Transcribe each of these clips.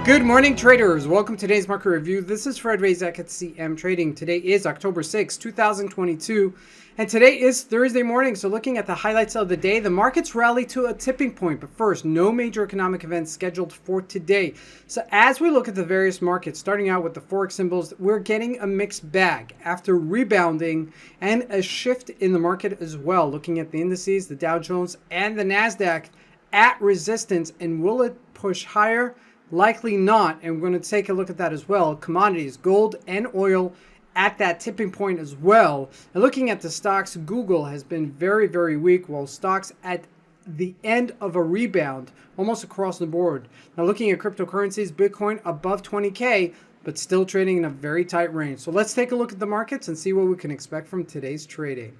Good morning, traders. Welcome to today's market review. This is Fred Razak at CMTrading. Today is October 6, 2022, and today is Thursday morning. So looking at the highlights of the day, the markets rally to a tipping point, but first, no major economic events scheduled for today. So as we look at the various markets, starting out with the Forex symbols, we're getting a mixed bag after rebounding and a shift in the market as well. Looking at the indices, the Dow Jones and the NASDAQ at resistance, and will it push higher? Likely not, and we're going to take a look at that as well. Commodities, gold and oil at that tipping point as well. And looking at the stocks, Google has been very, very weak, while stocks at the end of a rebound almost across the board. Now looking at cryptocurrencies, Bitcoin above 20K, but still trading in a very tight range. So let's take a look at the markets and see what we can expect from today's trading.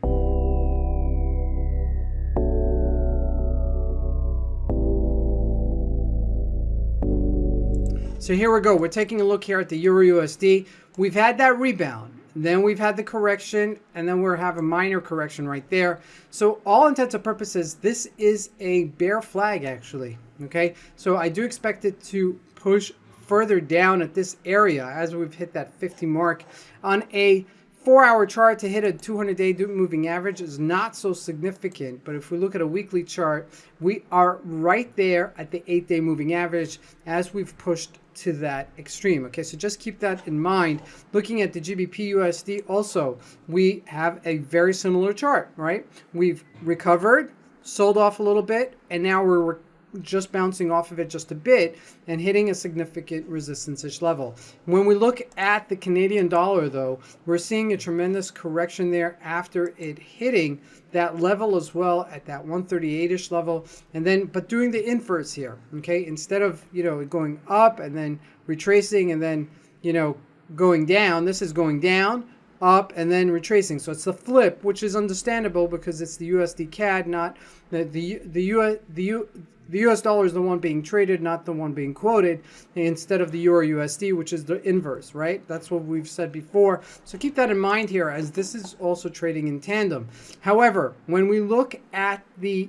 So here we go. We're taking a look here at the Euro USD. We've had that rebound, then we've had the correction, and then we're having a minor correction right there. So all intents and purposes, this is a bear flag actually. Okay, so I do expect it to push further down at this area as we've hit that 50 mark. On a 4-hour chart, to hit a 200-day moving average is not so significant, but if we look at a weekly chart, we are right there at the 8-day moving average as we've pushed to that extreme. Okay, so just keep that in mind. Looking at the GBP USD also, we have a very similar chart, right? We've recovered, sold off a little bit, and now we're just bouncing off of it just a bit and hitting a significant resistance-ish level. When we look at the Canadian dollar though, we're seeing a tremendous correction there after it hitting that level as well at that 138-ish level, and then but doing the inverse here. Okay, instead of going up and then retracing and then going down, this is going down, up, and then retracing. So it's the flip, which is understandable because it's the USD CAD, not the US dollar is the one being traded, not the one being quoted, instead of the Euro USD, which is the inverse, right? That's what we've said before. So keep that in mind here, as this is also trading in tandem. However, when we look at the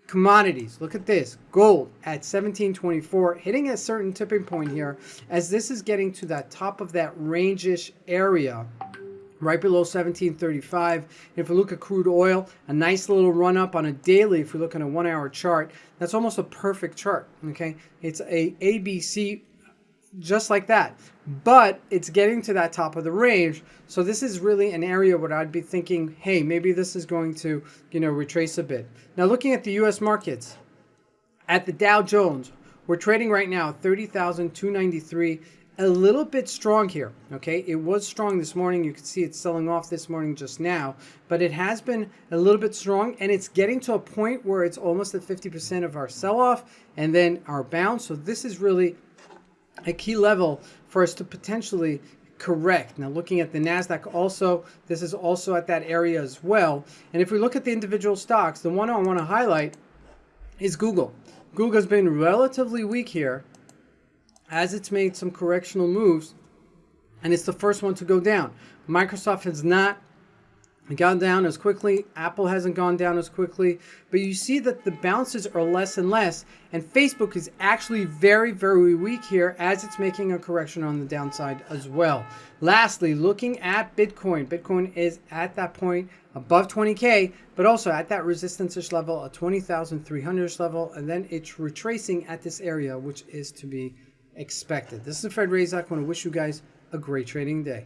commodities, look at this. Gold at 1724, hitting a certain tipping point here, as this is getting to that top of that range-ish area, right below 1735. If we look at crude oil, a nice little run up on a daily. If we look at a 1-hour chart, that's almost a perfect chart. Okay, it's a ABC just like that, but it's getting to that top of the range. So this is really an area where I'd be thinking, hey, maybe this is going to retrace a bit. Now looking at the US markets, at the Dow Jones, we're trading right now 30,293. A little bit strong here. Okay, it was strong this morning. You can see it's selling off this morning just now, but it has been a little bit strong, and it's getting to a point where it's almost at 50% of our sell-off and then our bounce. So this is really a key level for us to potentially correct. Now looking at the NASDAQ also, this is also at that area as well. And if we look at the individual stocks, the one I want to highlight is Google. Google has been relatively weak here, as it's made some correctional moves, and it's the first one to go down. Microsoft has not gone down as quickly. Apple hasn't gone down as quickly, but you see that the bounces are less and less, and Facebook is actually very, very weak here as it's making a correction on the downside as well. Lastly, looking at Bitcoin. Bitcoin is at that point above 20K, but also at that resistance-ish level, a 20,300-ish level, and then it's retracing at this area, which is to be expected. This is Fred Razak. I want to wish you guys a great trading day.